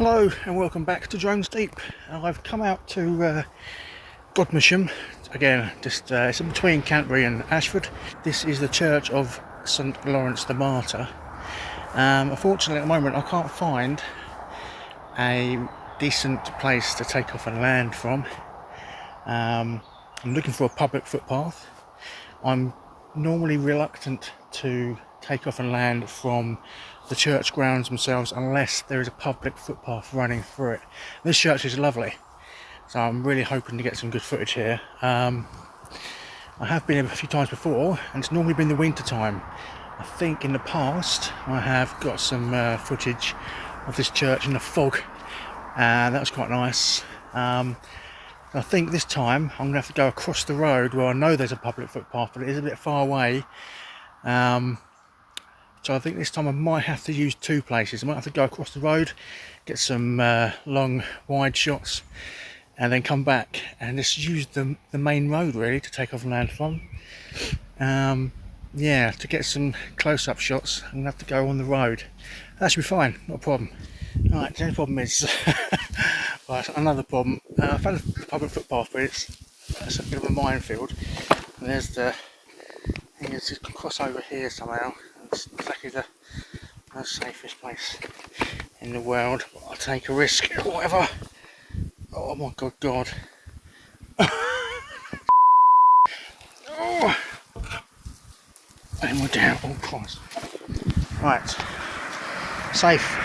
Hello and welcome back to Drones Deep. I've come out to Godmersham again, just it's in between Canterbury and Ashford. This is the church of St Lawrence the Martyr. Unfortunately at the moment I can't find a decent place to take off and land from. I'm looking for a public footpath. I'm normally reluctant to take off and land from the church grounds themselves unless there is a public footpath running through it. This church is lovely, so I'm really hoping to get some good footage here. I have been here a few times before and it's normally been the winter time. I think in the past I have got some footage of this church in the fog, and that was quite nice. I think this time I'm going to have to go across the road where I know there's a public footpath, but it is a bit far away. So I think this time I might have to use two places. I might have to go across the road, get some long wide shots, and then come back and just use the main road really to take off and land from. Yeah, to get some close-up shots I'm going to have to go on the road. That should be fine, not a problem. Alright, the only problem is well, another problem. I found a public footpath, but it's a bit of a minefield. And there's the thing is, you can cross over here somehow. It's exactly the most safest place in the world. But I'll take a risk, whatever. Oh my god. Oh, and we're down. Oh Christ. Right, safe.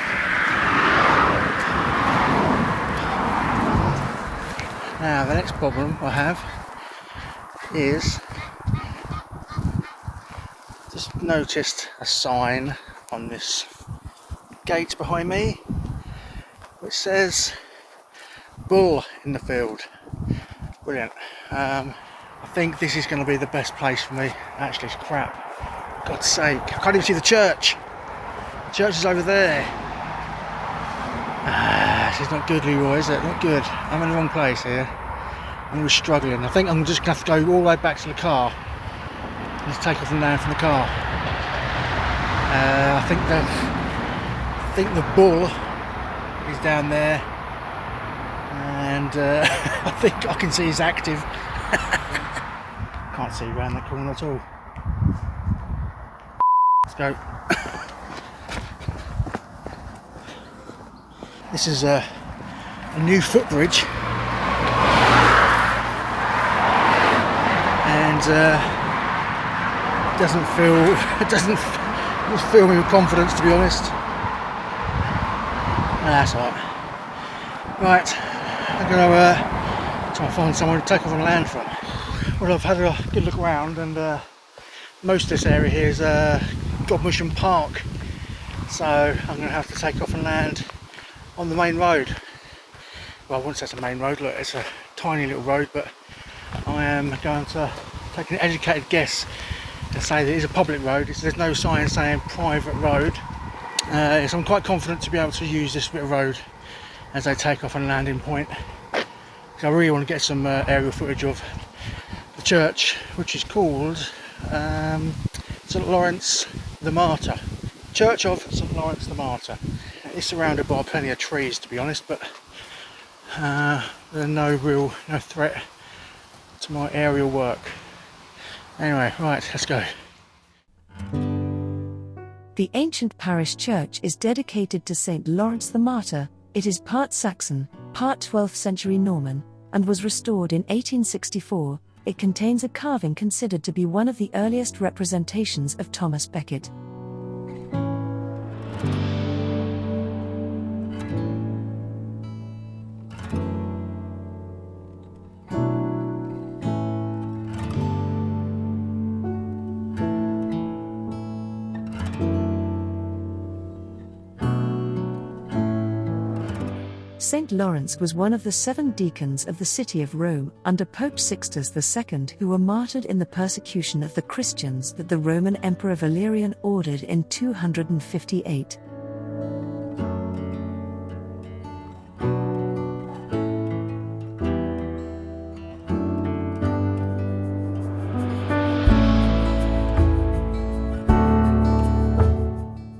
Now the next problem I have is just noticed a sign on this gate behind me which says bull in the field. Brilliant. I think this is going to be the best place for me. Actually, it's crap. God's sake, I can't even see the church. The church is over there. This is not good, Leroy, is it? Not good. I'm in the wrong place here. I'm really struggling. I think I'm just going to have to go all the way back to the car and just take off and land from the car. I think the bull is down there, and I think I can see he's active. Can't see around that corner at all. Let's go. This is a new footbridge, and it doesn't fill me with confidence, to be honest. That's alright. Right, I'm going to try and find somewhere to take off and land from. Well, I've had a good look around, and most of this area here is Godmersham Park, so I'm going to have to take off and land on the main road. Well, I wouldn't say it's a main road, look, it's a tiny little road, but I am going to take an educated guess and say that it is a public road. There's no sign saying private road, so I'm quite confident to be able to use this bit of road as I take off and landing point. So I really want to get some aerial footage of the church, which is called St Lawrence the Martyr. Church of St Lawrence the Martyr. It's surrounded by plenty of trees, to be honest, but there's no threat to my aerial work. Anyway, right, let's go. The ancient parish church is dedicated to St Lawrence the Martyr. It is part Saxon, part 12th century Norman, and was restored in 1864. It contains a carving considered to be one of the earliest representations of Thomas Becket. St. Lawrence was one of the 7 deacons of the city of Rome under Pope Sixtus II, who were martyred in the persecution of the Christians that the Roman Emperor Valerian ordered in 258.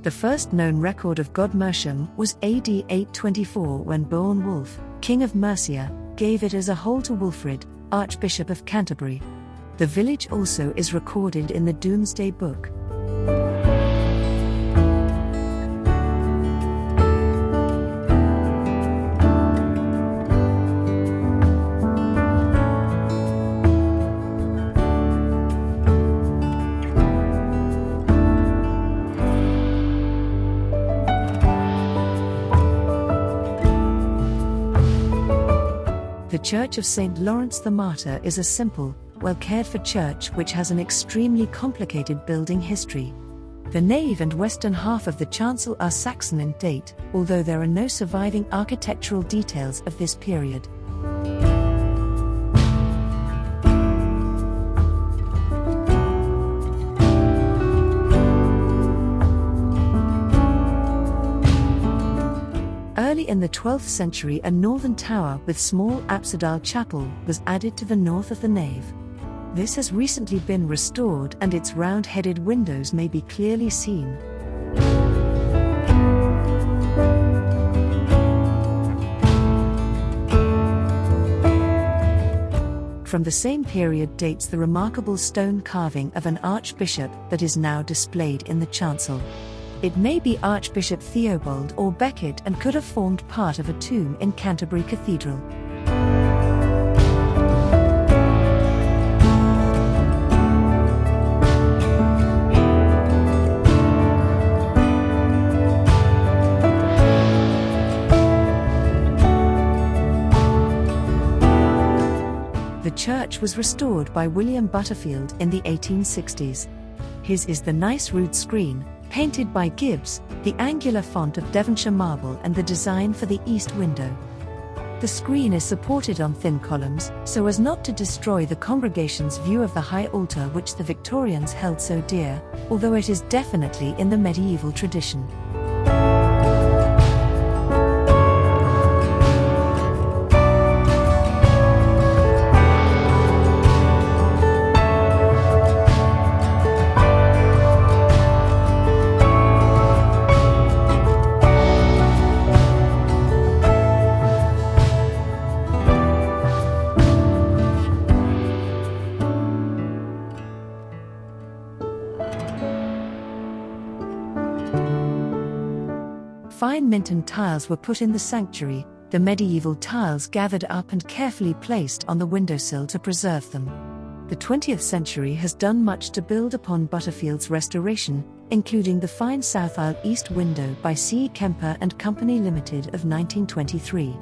The first known record of Godmersham was AD 824 when Beornwulf, king of Mercia, gave it as a whole to Wulfrid, Archbishop of Canterbury. The village also is recorded in the Domesday Book. The Church of St Lawrence the Martyr is a simple, well-cared-for church which has an extremely complicated building history. The nave and western half of the chancel are Saxon in date, although there are no surviving architectural details of this period. Early in the 12th century, a northern tower with small apsidal chapel was added to the north of the nave. This has recently been restored and its round-headed windows may be clearly seen. From the same period dates the remarkable stone carving of an archbishop that is now displayed in the chancel. It may be Archbishop Theobald or Becket and could have formed part of a tomb in Canterbury Cathedral. The church was restored by William Butterfield in the 1860s. His is the nice rood screen, painted by Gibbs, the angular font of Devonshire marble and the design for the east window. The screen is supported on thin columns, so as not to destroy the congregation's view of the high altar which the Victorians held so dear, although it is definitely in the medieval tradition. Fine Minton tiles were put in the sanctuary, the medieval tiles gathered up and carefully placed on the windowsill to preserve them. The 20th century has done much to build upon Butterfield's restoration, including the fine south aisle east window by C. Kemper and Company Limited of 1923.